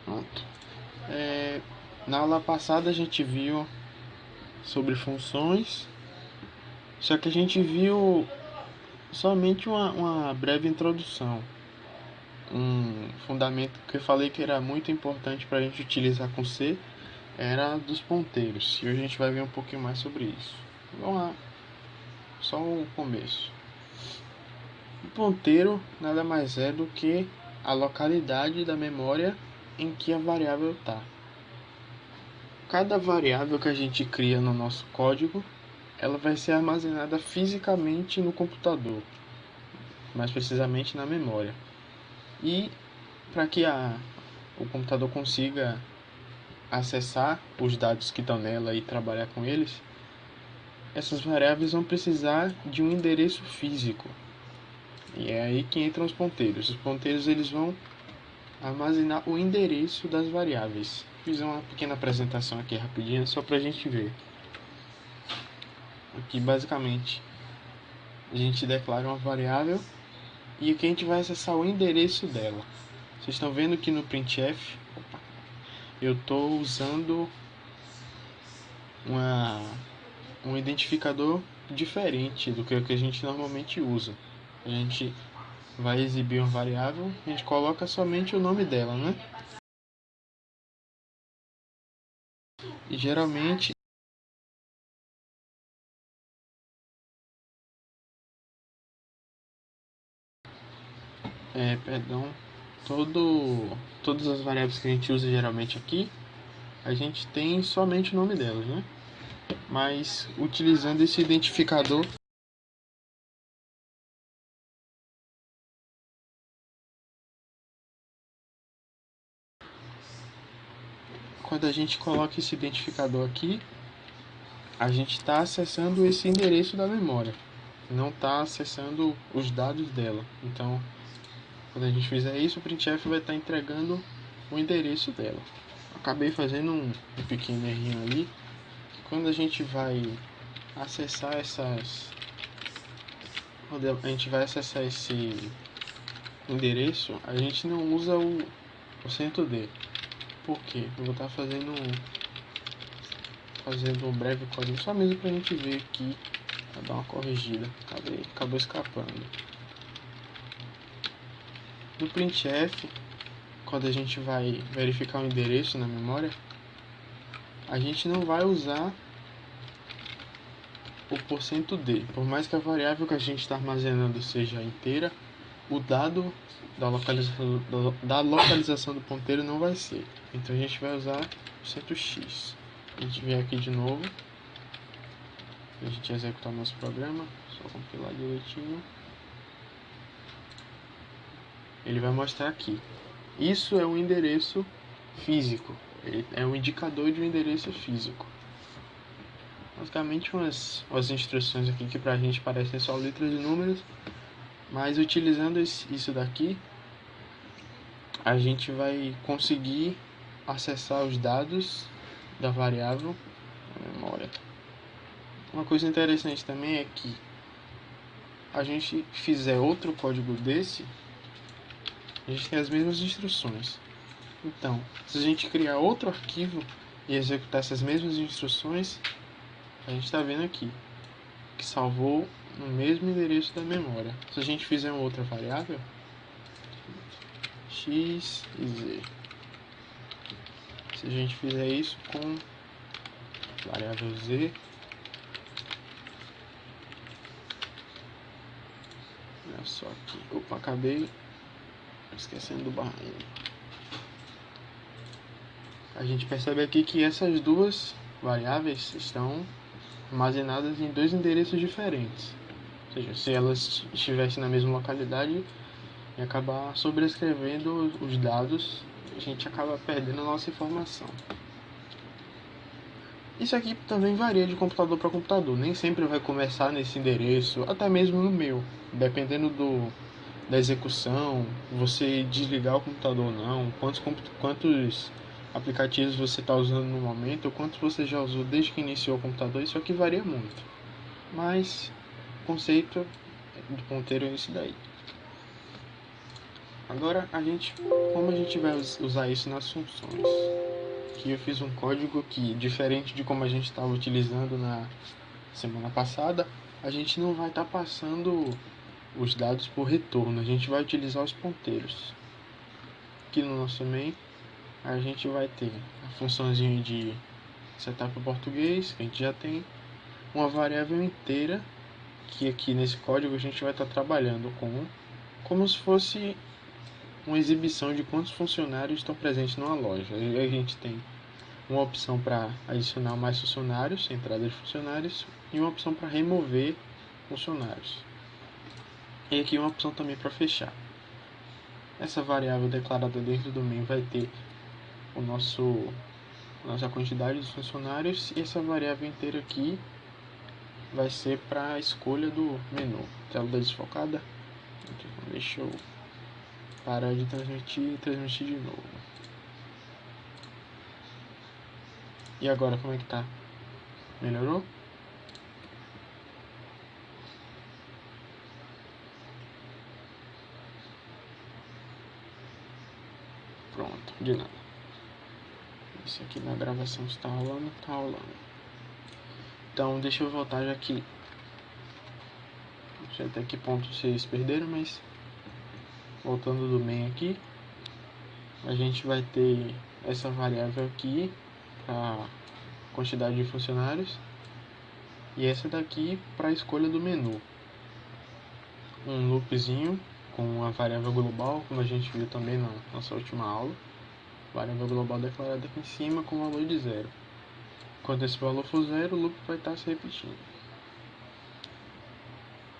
Pronto. Na aula passada a gente viu sobre funções, só que a gente viu somente uma breve introdução, um fundamento que eu falei que era muito importante para a gente utilizar com C, era dos ponteiros, e hoje a gente vai ver um pouquinho mais sobre isso. Vamos lá, só o começo. O ponteiro nada mais é do que a localidade da memória em que a variável está. Cada variável que a gente cria no nosso código, ela vai ser armazenada fisicamente no computador, mais precisamente na memória. E para que o computador consiga acessar os dados que estão nela e trabalhar com eles, essas variáveis vão precisar de um endereço físico. E é aí que entram os ponteiros. Os ponteiros eles vão armazenar o endereço das variáveis. Fiz uma pequena apresentação aqui rapidinho só para a gente ver. Aqui basicamente a gente declara uma variável e aqui a gente vai acessar o endereço dela. Vocês estão vendo que no printf eu estou usando um identificador diferente do que a gente normalmente usa. A gente vai exibir uma variável, a gente coloca somente o nome dela, né? E geralmente todas as variáveis que a gente usa geralmente aqui, a gente tem somente o nome delas, né? Mas utilizando esse identificador, quando a gente coloca esse identificador aqui, a gente está acessando esse endereço da memória, não está acessando os dados dela. Então, quando a gente fizer isso, o printf vai estar entregando o endereço dela. Acabei fazendo um pequeno errinho ali. Quando a gente vai acessar quando a gente vai acessar esse endereço, a gente não usa o %D. Por quê? Eu vou estar fazendo um breve código só mesmo para a gente ver aqui, para dar uma corrigida. Acabou escapando. No printf, quando a gente vai verificar o endereço na memória, a gente não vai usar o %D. Por mais que a variável que a gente está armazenando seja inteira, o dado da localização do ponteiro não vai ser. Então a gente vai usar %x. A gente vem aqui de novo, a gente executar o nosso programa, só compilar direitinho. Ele vai mostrar aqui. Isso é um endereço físico, ele é um indicador de um endereço físico. Basicamente umas instruções aqui que pra gente parecem só letras e números, mas utilizando isso daqui, a gente vai conseguir acessar os dados da variável na memória. Uma coisa interessante também é que a gente fizer outro código desse, a gente tem as mesmas instruções. Então, se a gente criar outro arquivo e executar essas mesmas instruções, a gente está vendo aqui que salvou no mesmo endereço da memória. Se a gente fizer uma outra variável, x e z, se a gente fizer isso com variável z, olha só aqui, opa, acabei esquecendo do barrinho. A gente percebe aqui que essas duas variáveis estão armazenadas em dois endereços diferentes. Ou seja, se elas estivessem na mesma localidade e acabar sobrescrevendo os dados, a gente acaba perdendo a nossa informação. Isso aqui também varia de computador para computador. Nem sempre vai começar nesse endereço, até mesmo no meu. Dependendo da execução, você desligar o computador ou não, quantos aplicativos você está usando no momento, ou quantos você já usou desde que iniciou o computador, isso aqui varia muito. Mas o conceito do ponteiro é esse daí. Agora como a gente vai usar isso nas funções? Aqui eu fiz um código que, diferente de como a gente estava utilizando na semana passada, a gente não vai estar passando os dados por retorno, a gente vai utilizar os ponteiros. Aqui no nosso main a gente vai ter a funçãozinha de setup português, que a gente já tem, uma variável inteira, que aqui nesse código a gente vai estar trabalhando como se fosse uma exibição de quantos funcionários estão presentes numa loja. E a gente tem uma opção para adicionar mais funcionários, entrada de funcionários, e uma opção para remover funcionários. E aqui uma opção também para fechar. Essa variável declarada dentro do main vai ter a nossa quantidade de funcionários, e essa variável inteira aqui vai ser para a escolha do menu. Tela desfocada. Deixa eu parar de transmitir e transmitir de novo. E agora como é que tá? Melhorou? Pronto, de nada. Isso aqui na gravação está rolando, tá rolando. Então deixa eu voltar já que não sei até que ponto vocês perderam, mas voltando do main aqui, a gente vai ter essa variável aqui, a quantidade de funcionários, e essa daqui para a escolha do menu. Um loopzinho com a variável global, como a gente viu também na nossa última aula. Variável global declarada aqui em cima com valor de 0. Quando esse valor for 0, o loop vai estar se repetindo.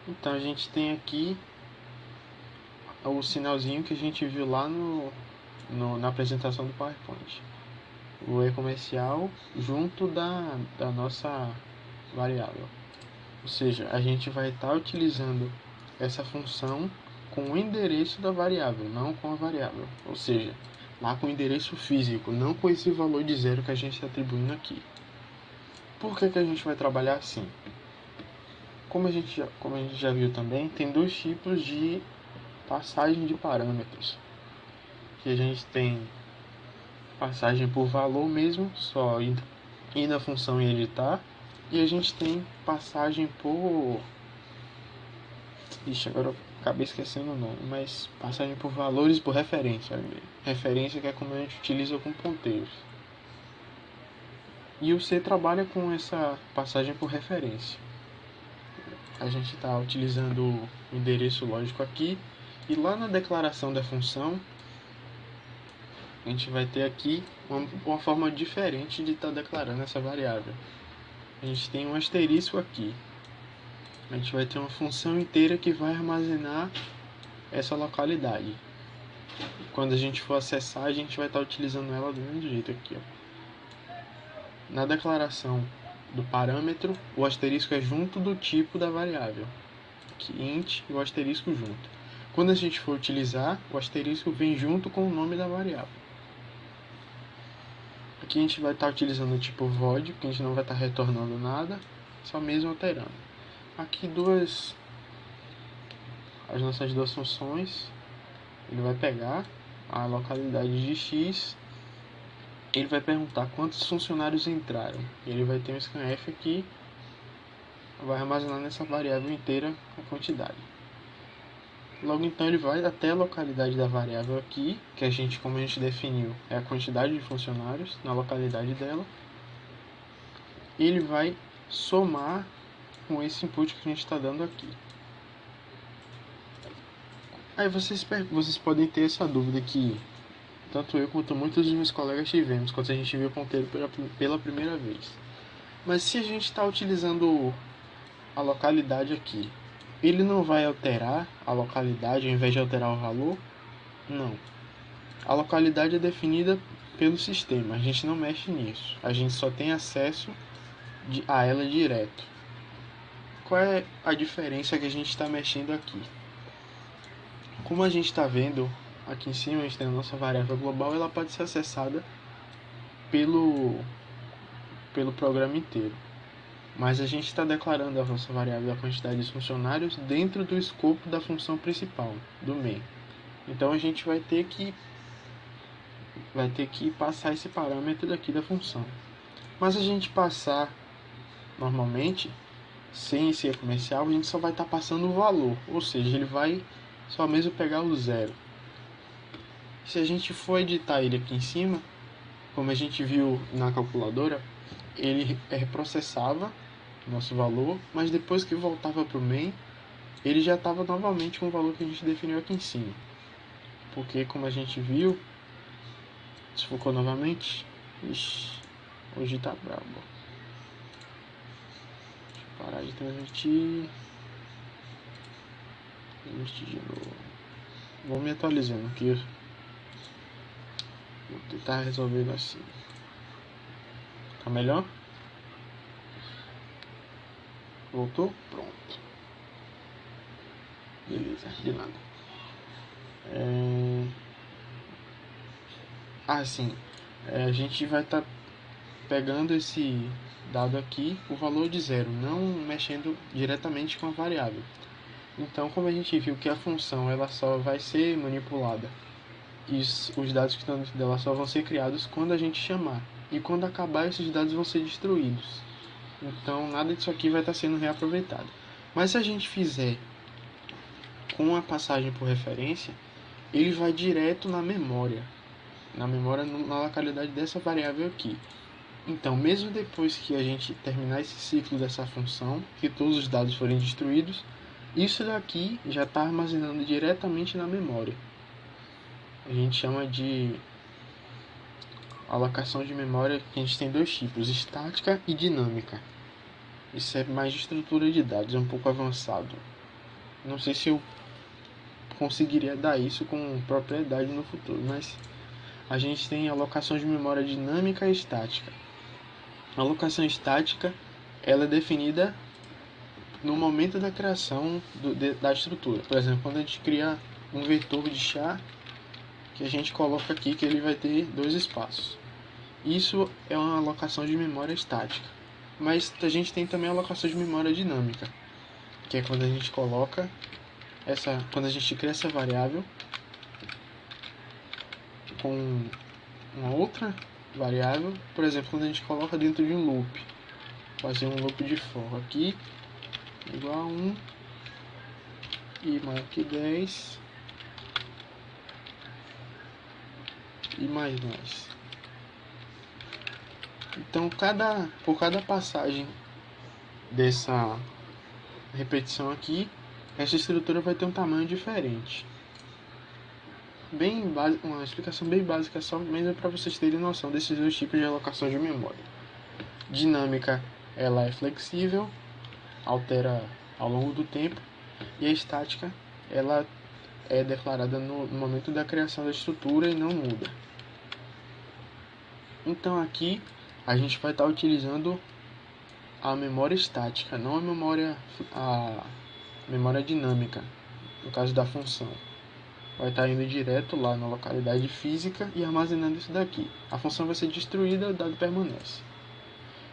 Então a gente tem aqui o sinalzinho que a gente viu lá na apresentação do PowerPoint. O e-comercial junto da nossa variável. Ou seja, a gente vai estar utilizando essa função com o endereço da variável, não com a variável. Ou seja, lá com o endereço físico, não com esse valor de 0 que a gente está atribuindo aqui. Por que a gente vai trabalhar assim? Como a gente já viu também, tem dois tipos de passagem de parâmetros. Que a gente tem passagem por valor mesmo, só ir na função e editar. E a gente tem passagem por... Ixi, agora eu acabei esquecendo o nome, mas passagem por valores por referência. Referência que é como a gente utiliza com ponteiros. E o C trabalha com essa passagem por referência. A gente está utilizando o endereço lógico aqui, e lá na declaração da função a gente vai ter aqui uma forma diferente de estar declarando essa variável. A gente tem um asterisco aqui. A gente vai ter uma função inteira que vai armazenar essa localidade. Quando a gente for acessar, a gente vai estar utilizando ela do mesmo jeito aqui, ó. Na declaração do parâmetro, o asterisco é junto do tipo da variável. Aqui, int e o asterisco junto. Quando a gente for utilizar, o asterisco vem junto com o nome da variável. Aqui a gente vai estar utilizando o tipo void, porque a gente não vai estar retornando nada, só mesmo alterando. Aqui as nossas duas funções, ele vai pegar a localidade de x, ele vai perguntar quantos funcionários entraram, ele vai ter um scanf aqui, vai armazenar nessa variável inteira a quantidade. Logo então ele vai até a localidade da variável aqui, que como a gente definiu, é a quantidade de funcionários na localidade dela, e ele vai somar com esse input que a gente está dando aqui. Aí vocês podem ter essa dúvida que tanto eu quanto muitos dos meus colegas tivemos quando a gente viu o ponteiro pela primeira vez. Mas se a gente está utilizando a localidade aqui, ele não vai alterar a localidade ao invés de alterar o valor? Não. A localidade é definida pelo sistema, a gente não mexe nisso. A gente só tem acesso a ela direto. Qual é a diferença que a gente está mexendo aqui? Como a gente está vendo aqui em cima, a gente tem a nossa variável global, ela pode ser acessada pelo programa inteiro. Mas a gente está declarando a nossa variável da quantidade de funcionários dentro do escopo da função principal, do main. Então a gente vai ter que passar esse parâmetro daqui da função. Mas a gente passar normalmente, sem ser comercial, a gente só vai estar passando o valor, ou seja, ele vai só mesmo pegar o zero. Se a gente for editar ele aqui em cima, como a gente viu na calculadora, ele reprocessava nosso valor, mas depois que voltava para o main, ele já estava novamente com o valor que a gente definiu aqui em cima. Porque como a gente viu, se focou novamente, ixi, hoje tá brabo. Deixa eu parar de transmitir. Transmitir de novo. Vou me atualizando aqui. Vou tentar resolver assim. Tá melhor? Voltou? Pronto. Beleza, de nada. Sim. A gente vai estar pegando esse dado aqui, o valor de zero, não mexendo diretamente com a variável. Então, como a gente viu que a função ela só vai ser manipulada e os dados que estão dentro dela só vão ser criados quando a gente chamar. E quando acabar, esses dados vão ser destruídos. Então, nada disso aqui vai estar sendo reaproveitado. Mas se a gente fizer com a passagem por referência, ele vai direto na memória. Na localidade dessa variável aqui. Então, mesmo depois que a gente terminar esse ciclo dessa função, que todos os dados forem destruídos, isso daqui já está armazenando diretamente na memória. A gente chama de alocação de memória, que a gente tem dois tipos, estática e dinâmica. Isso é mais de estrutura de dados, é um pouco avançado. Não sei se eu conseguiria dar isso com propriedade no futuro, mas a gente tem alocação de memória dinâmica e estática. A alocação estática ela é definida no momento da criação da estrutura. Por exemplo, quando a gente cria um vetor de char, que a gente coloca aqui que ele vai ter dois espaços. Isso é uma alocação de memória estática. Mas a gente tem também a alocação de memória dinâmica, que é quando a gente coloca quando a gente cria essa variável com uma outra variável, por exemplo, quando a gente coloca dentro de um loop, fazer um loop de for aqui igual a 1 e maior que 10 e mais. Então, por cada passagem dessa repetição aqui, essa estrutura vai ter um tamanho diferente. Uma explicação bem básica, só mesmo para vocês terem noção desses dois tipos de alocação de memória. Dinâmica, ela é flexível, altera ao longo do tempo, e a estática, ela é declarada no momento da criação da estrutura e não muda. Então aqui a gente vai estar utilizando a memória estática, não a memória dinâmica, no caso da função. Vai estar indo direto lá na localidade física e armazenando isso daqui. A função vai ser destruída, o dado permanece.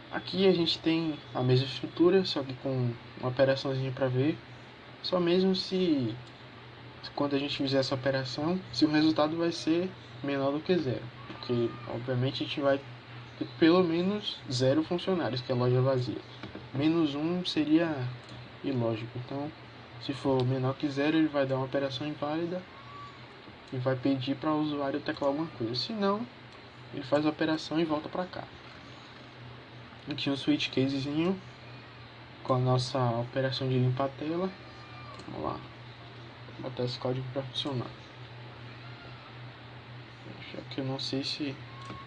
Aqui a gente tem a mesma estrutura, só que com uma operaçãozinha para ver. Só mesmo se quando a gente fizer essa operação, se o resultado vai ser menor do que zero. Porque obviamente a gente vai ter pelo menos 0 funcionários, que é a loja vazia. Menos 1 seria ilógico. Então, se for menor que 0, ele vai dar uma operação inválida e vai pedir para o usuário teclar alguma coisa. Se não, ele faz a operação e volta para cá. Aqui um switch casezinho com a nossa operação de limpar a tela. Vamos lá, vou botar esse código para funcionar. Já que eu não sei se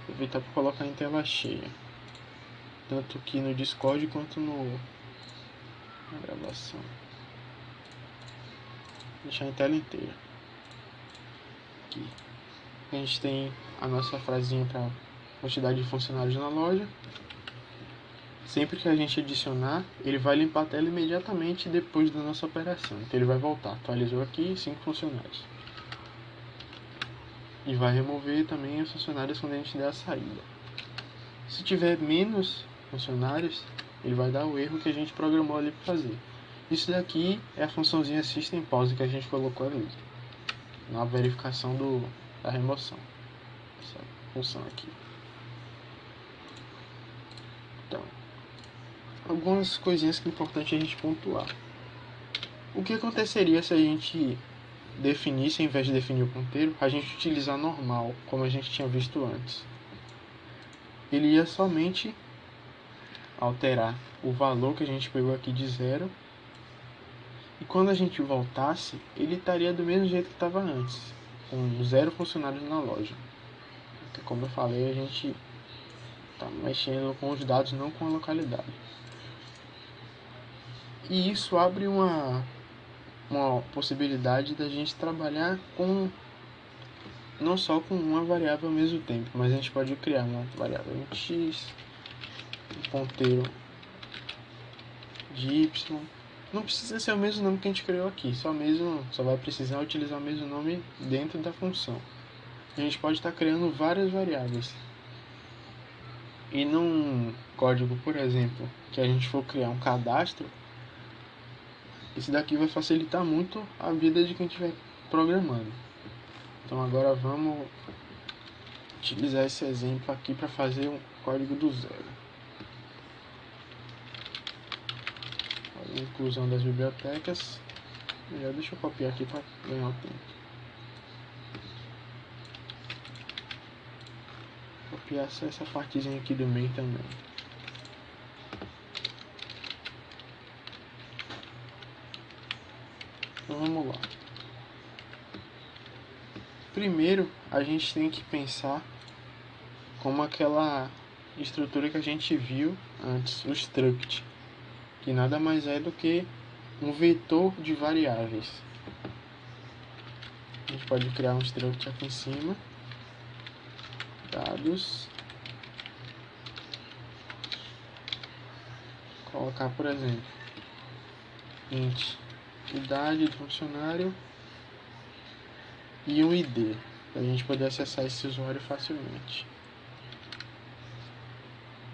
aproveitar para colocar em tela cheia, tanto aqui no Discord quanto na gravação. Vou deixar em tela inteira. Aqui a gente tem a nossa frasinha para quantidade de funcionários na loja. Sempre que a gente adicionar, ele vai limpar a tela imediatamente depois da nossa operação. Então ele vai voltar, atualizou aqui 5 funcionários. E vai remover também os funcionários quando a gente der a saída. Se tiver menos funcionários, ele vai dar o erro que a gente programou ali para fazer. Isso daqui é a funçãozinha system pause que a gente colocou ali. na verificação da remoção. Essa função aqui. Então, algumas coisinhas que é importante a gente pontuar. O que aconteceria se a gente definisse, ao invés de definir o ponteiro, a gente utilizar normal, como a gente tinha visto antes? Ele ia somente alterar o valor que a gente pegou aqui de 0, e quando a gente voltasse, ele estaria do mesmo jeito que estava antes, com 0 funcionários na loja. Porque, como eu falei, a gente está mexendo com os dados, não com a localidade. E isso abre uma possibilidade da gente trabalhar com não só com uma variável ao mesmo tempo, mas a gente pode criar uma variável em x, um ponteiro de y. Não precisa ser o mesmo nome que a gente criou aqui, só vai precisar utilizar o mesmo nome dentro da função. A gente pode estar criando várias variáveis. E num código, por exemplo, que a gente for criar um cadastro, esse daqui vai facilitar muito a vida de quem estiver programando. Então agora vamos utilizar esse exemplo aqui para fazer um código do zero. A inclusão das bibliotecas. Já deixa eu copiar aqui para ganhar o tempo. Copiar só essa partezinha aqui do meio também. Então vamos lá. Primeiro a gente tem que pensar como aquela estrutura que a gente viu antes, o struct, que nada mais é do que um vetor de variáveis. A gente pode criar um struct aqui em cima, dados, colocar, por exemplo, int idade do funcionário e um ID, para a gente poder acessar esse usuário facilmente.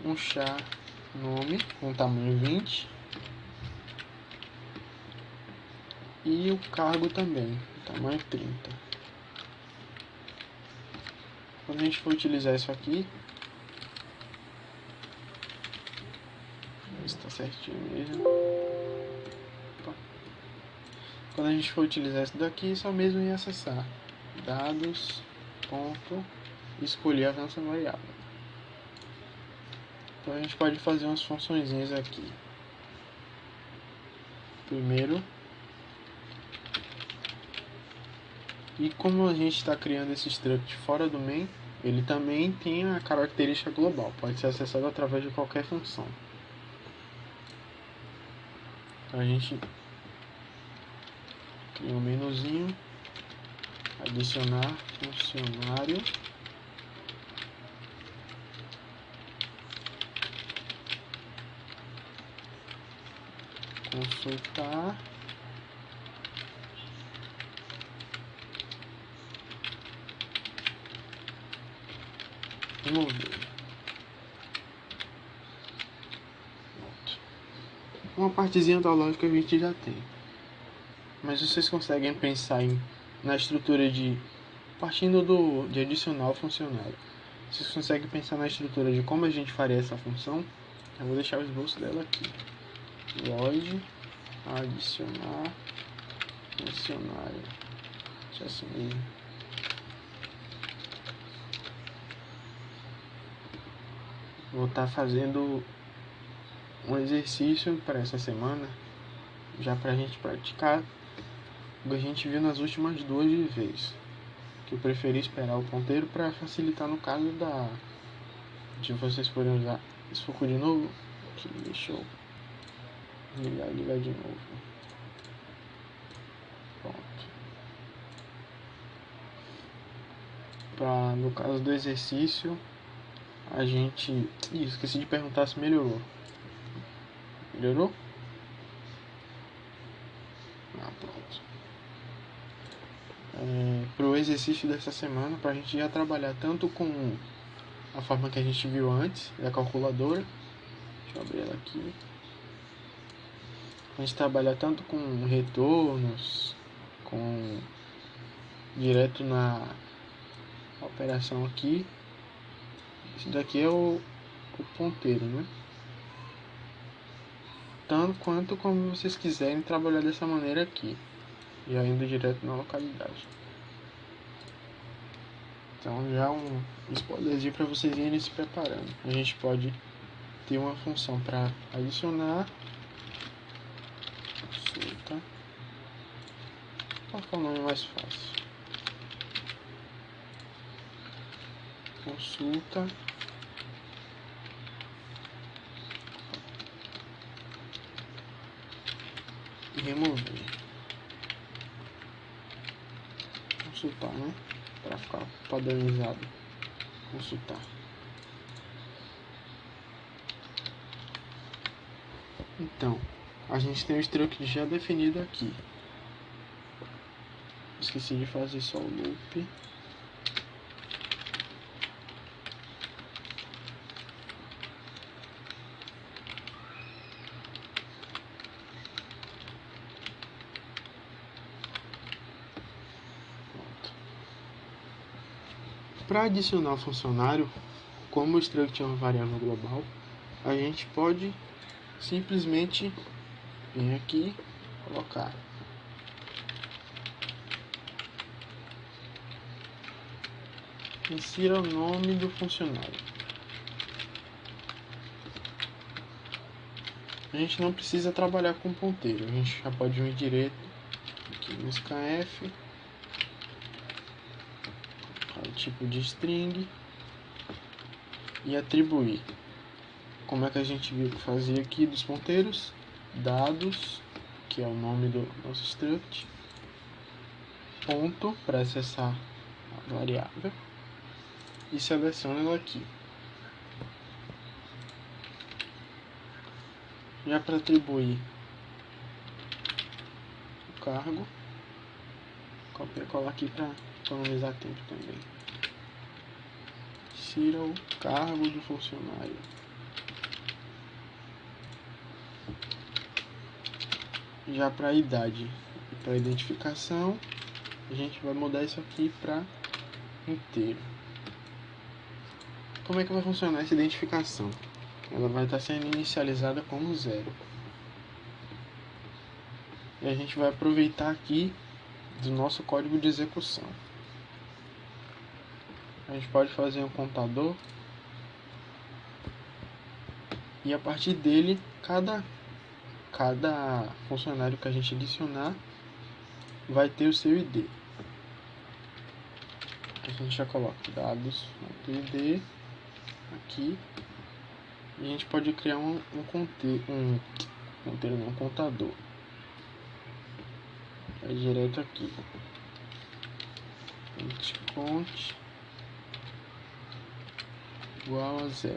Um char nome com tamanho 20 e o cargo também, tamanho 30. Quando a gente for utilizar isso aqui, está certinho mesmo. Opa. Quando a gente for utilizar isso daqui, só mesmo em acessar dados, ponto, escolher a nossa variável. Então a gente pode fazer umas funçõezinhas aqui. Primeiro, e como a gente está criando esse struct fora do main, ele também tem a característica global, pode ser acessado através de qualquer função. Então a gente cria um menuzinho, adicionar funcionário, consultar, remover. Uma partezinha da lógica a gente já tem. Mas vocês conseguem pensar na estrutura de partindo de adicionar o funcionário. Vocês conseguem pensar na estrutura de como a gente faria essa função? Eu vou deixar o esboço dela aqui. Void adicionar funcionário. Deixa assim mesmo. Vou estar fazendo um exercício para essa semana, já para a gente praticar o que a gente viu nas últimas 2 vezes. Que eu preferi esperar o ponteiro para facilitar no caso de vocês forem usar esse foco de novo. Aqui, deixa eu ligar de novo. Pronto. No caso do exercício, a gente... esqueci de perguntar se melhorou. Melhorou? Pronto. Para o exercício dessa semana, para a gente já trabalhar tanto com a forma que a gente viu antes, da calculadora. Deixa eu abrir ela aqui. A gente trabalha tanto com retornos, com direto na operação aqui. Esse daqui é o ponteiro, né? Tanto quanto como vocês quiserem trabalhar dessa maneira aqui, e indo direto na localidade. Então já um spoilerzinho para vocês irem se preparando. A gente pode ter uma função para adicionar consulta. Qual é o nome mais fácil? Consulta e remover. Consultar, né? Para ficar padronizado. Consultar. Então, a gente tem o struct já definido aqui. Esqueci de fazer só o loop. Para adicionar o funcionário, como o struct é uma variável global, a gente pode simplesmente vir aqui e colocar insira o nome do funcionário. A gente não precisa trabalhar com ponteiro, a gente já pode vir direto aqui no scanf, o tipo de string e atribuir. Como é que a gente viu que fazia aqui dos ponteiros? Dados, que é o nome do nosso struct, ponto para acessar a variável e seleciona ela aqui. Já para atribuir o cargo, copia e cola aqui para economizar tempo também. Tira o cargo do funcionário. Já para a idade e para identificação, a gente vai mudar isso aqui para inteiro. Como é que vai funcionar essa identificação? Ela vai estar sendo inicializada como 0. E a gente vai aproveitar aqui do nosso código de execução. A gente pode fazer um contador e a partir dele, cada funcionário que a gente adicionar vai ter o seu ID. A gente já coloca dados.id aqui e a gente pode criar um contador. Vai direto aqui. Cont igual a 0.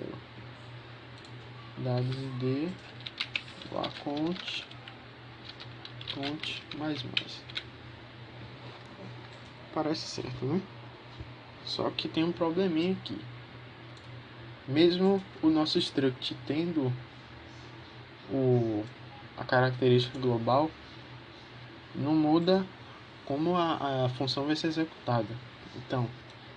Dados id igual a cont mais. Parece certo, né? Só que tem um probleminha aqui. Mesmo o nosso struct tendo a característica global, não muda como a função vai ser executada. Então,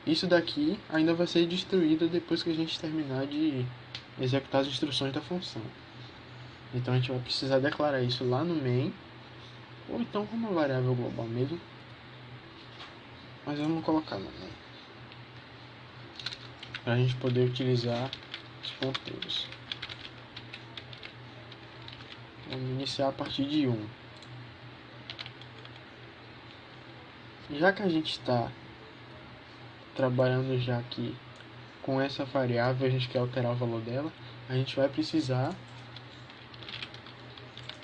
isso daqui ainda vai ser destruído depois que a gente terminar de executar as instruções da função. Então a gente vai precisar declarar isso lá no main, ou então como uma variável global mesmo, mas vamos colocar no main, para a gente poder utilizar os ponteiros. Vamos iniciar a partir de 1. Já que a gente está trabalhando já aqui com essa variável, a gente quer alterar o valor dela, a gente vai precisar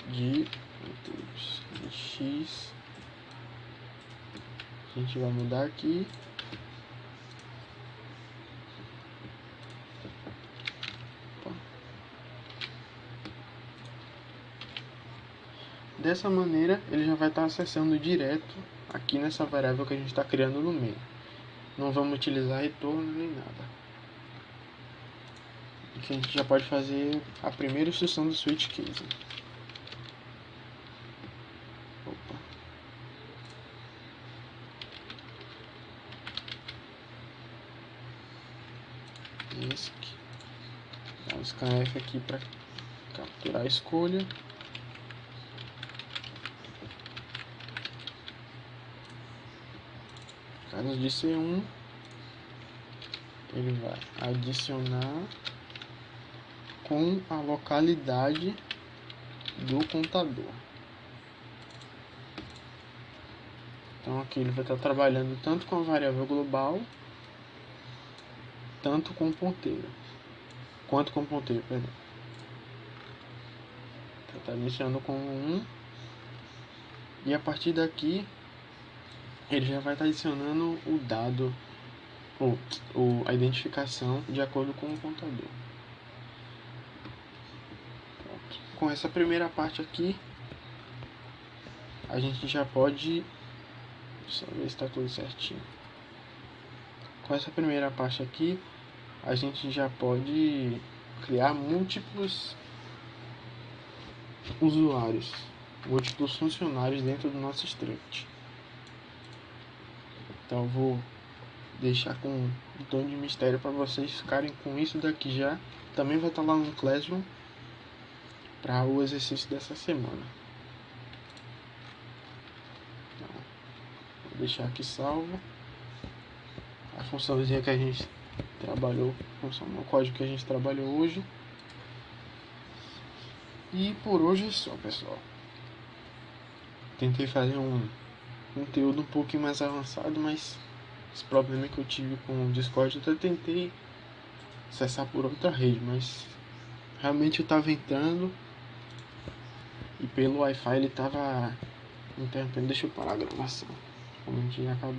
de x. A gente vai mudar aqui. Dessa maneira, ele já vai estar acessando direto aqui nessa variável que a gente está criando no meio. Não vamos utilizar retorno nem nada. Aqui a gente já pode fazer a primeira instrução do switch case. Opa. Disk. Dá um scanf aqui para capturar a escolha. No caso de C1, ele vai adicionar com a localidade do contador. Então aqui ele vai estar trabalhando tanto com a variável global, tanto com o ponteiro, quanto com o ponteiro, perdão. Então está iniciando com 1 e a partir daqui ele já vai estar adicionando o dado ou a identificação de acordo com o contador. Pronto. Com essa primeira parte aqui, a gente já pode só ver se está tudo certinho. Com essa primeira parte aqui, a gente já pode criar múltiplos usuários, múltiplos funcionários dentro do nosso script. Então eu vou deixar com um tom de mistério para vocês ficarem com isso daqui já. Também vai estar lá no Classroom para o exercício dessa semana. Então, vou deixar aqui salvo a funçãozinha que a gente trabalhou, o código que a gente trabalhou hoje. E por hoje é só, pessoal. Tentei fazer um conteúdo um pouquinho mais avançado, mas esse problema que eu tive com o Discord, eu até tentei acessar por outra rede, mas realmente eu estava entrando e pelo Wi-Fi ele estava interrompendo. Deixa eu parar a gravação. Como a gente acabou.